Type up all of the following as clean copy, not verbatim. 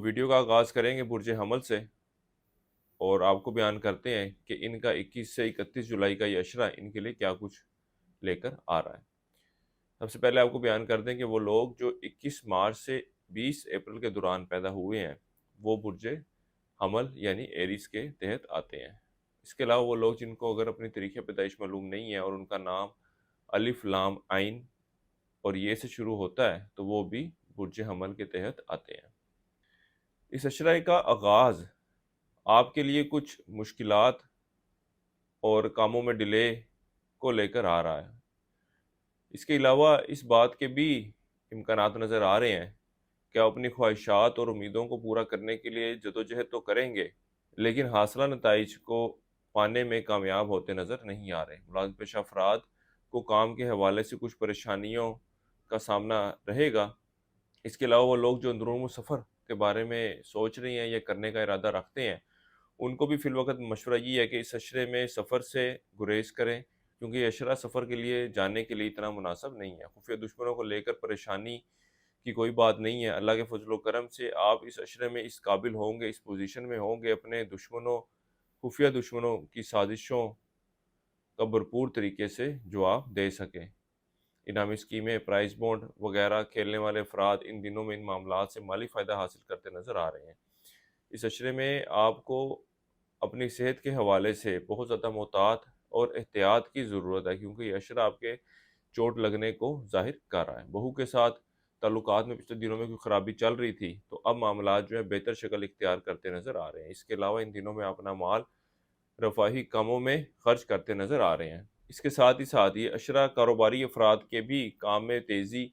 Video کا آغاز کریں گے برج حمل سے، اور آپ کو بیان کرتے ہیں کہ ان کا 21 سے 31 جولائی کا یہ عشرہ ان کے لیے کیا کچھ لے کر آ رہا ہے۔ سب سے پہلے آپ کو بیان کر دیں کہ وہ لوگ جو 21 مارچ سے 20 اپریل کے دوران پیدا ہوئے ہیں وہ برج حمل یعنی ایریز کے تحت آتے ہیں۔ اس کے علاوہ وہ لوگ جن کو اگر اپنی تاریخ پیدائش معلوم نہیں ہے اور ان کا نام الف لام عین اور یہ سے شروع ہوتا ہے تو وہ بھی برج حمل کے تحت آتے ہیں۔ اس عشرہ کا آغاز آپ کے لیے کچھ مشکلات اور کاموں میں ڈیلے کو لے کر آ رہا ہے۔ اس کے علاوہ اس بات کے بھی امکانات نظر آ رہے ہیں کہ آپ اپنی خواہشات اور امیدوں کو پورا کرنے کے لیے جدوجہد تو کریں گے، لیکن حاصلہ نتائج کو پانے میں کامیاب ہوتے نظر نہیں آ رہے۔ ملازمت پیشہ افراد کو کام کے حوالے سے کچھ پریشانیوں کا سامنا رہے گا۔ اس کے علاوہ وہ لوگ جو اندرون سفر کے بارے میں سوچ رہی ہیں یا کرنے کا ارادہ رکھتے ہیں، ان کو بھی فی الوقت مشورہ یہ ہے کہ اس عشرے میں سفر سے گریز کریں، کیونکہ یہ عشرہ سفر کے لیے جانے کے لیے اتنا مناسب نہیں ہے۔ خفیہ دشمنوں کو لے کر پریشانی کی کوئی بات نہیں ہے۔ اللہ کے فضل و کرم سے آپ اس عشرے میں اس قابل ہوں گے، اس پوزیشن میں ہوں گے، اپنے خفیہ دشمنوں کی سازشوں کا بھرپور طریقے سے جواب دے سکیں۔ انعامی اسکیمیں، پرائز بونڈ وغیرہ کھیلنے والے افراد ان دنوں میں ان معاملات سے مالی فائدہ حاصل کرتے نظر آ رہے ہیں۔ اس عشرے میں آپ کو اپنی صحت کے حوالے سے بہت زیادہ محتاط اور احتیاط کی ضرورت ہے، کیونکہ یہ عشرہ آپ کے چوٹ لگنے کو ظاہر کر رہا ہے۔ بہو کے ساتھ تعلقات میں پچھلے دنوں میں کوئی خرابی چل رہی تھی تو اب معاملات جو ہے بہتر شکل اختیار کرتے نظر آ رہے ہیں۔ اس کے علاوہ ان دنوں میں اپنا مال رفاہی کاموں میں خرچ کرتے نظر آ رہے ہیں۔ اس کے ساتھ ہی یہ عشرہ کاروباری افراد کے بھی کام میں تیزی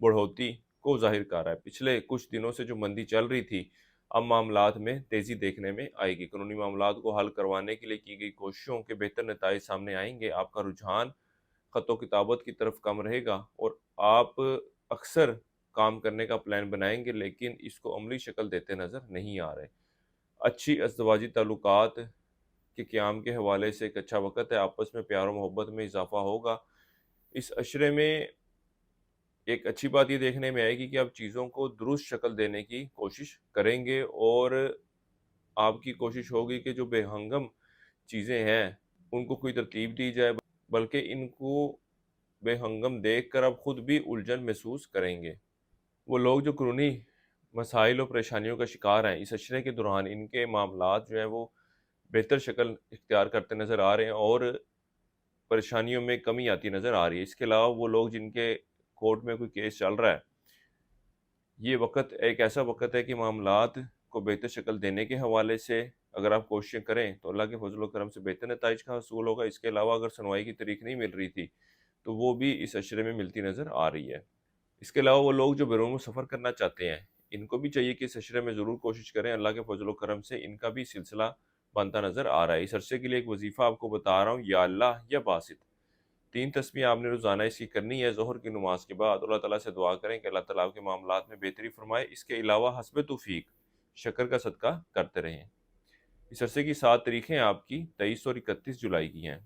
بڑھوتی کو ظاہر کر رہا ہے۔ پچھلے کچھ دنوں سے جو مندی چل رہی تھی اب معاملات میں تیزی دیکھنے میں آئے گی۔ قانونی معاملات کو حل کروانے کے لیے کی گئی کوششوں کے بہتر نتائج سامنے آئیں گے۔ آپ کا رجحان خط و کتابت کی طرف کم رہے گا اور آپ اکثر کام کرنے کا پلان بنائیں گے لیکن اس کو عملی شکل دیتے نظر نہیں آ رہے۔ اچھی ازدواجی تعلقات کے قیام کے حوالے سے ایک اچھا وقت ہے۔ آپس میں پیار و محبت میں اضافہ ہوگا۔ اس عشرے میں ایک اچھی بات یہ دیکھنے میں آئے گی کہ آپ چیزوں کو درست شکل دینے کی کوشش کریں گے اور آپ کی کوشش ہوگی کہ جو بے ہنگم چیزیں ہیں ان کو کوئی ترتیب دی جائے، بلکہ ان کو بے ہنگم دیکھ کر آپ خود بھی الجھن محسوس کریں گے۔ وہ لوگ جو قانونی مسائل اور پریشانیوں کا شکار ہیں اس عشرے کے دوران ان کے معاملات جو ہیں وہ بہتر شکل اختیار کرتے نظر آ رہے ہیں اور پریشانیوں میں کمی آتی نظر آ رہی ہے۔ اس کے علاوہ وہ لوگ جن کے کورٹ میں کوئی کیس چل رہا ہے، یہ وقت ایک ایسا وقت ہے کہ معاملات کو بہتر شکل دینے کے حوالے سے اگر آپ کوششیں کریں تو اللہ کے فضل و کرم سے بہتر نتائج کا حصول ہوگا۔ اس کے علاوہ اگر سنوائی کی تاریخ نہیں مل رہی تھی تو وہ بھی اس عشرے میں ملتی نظر آ رہی ہے۔ اس کے علاوہ وہ لوگ جو بیرون سفر کرنا چاہتے ہیں ان کو بھی چاہیے کہ اس عشرے میں ضرور کوشش کریں۔ اللہ کے فضل و کرم سے ان کا بھی سلسلہ بنتا نظر آ رہا ہے۔ اس عرصے کے لیے ایک وظیفہ آپ کو بتا رہا ہوں، یا اللہ یا باسط، 3 تسبیح آپ نے روزانہ اس کی کرنی ہے ظہر کی نماز کے بعد۔ اللہ تعالیٰ سے دعا کریں کہ اللہ تعالیٰ آپ کے معاملات میں بہتری فرمائے۔ اس کے علاوہ حسب توفیق شکر کا صدقہ کرتے رہیں۔ اس عرصے کی 7 تاریخیں آپ کی 23 اور 31 جولائی کی ہیں۔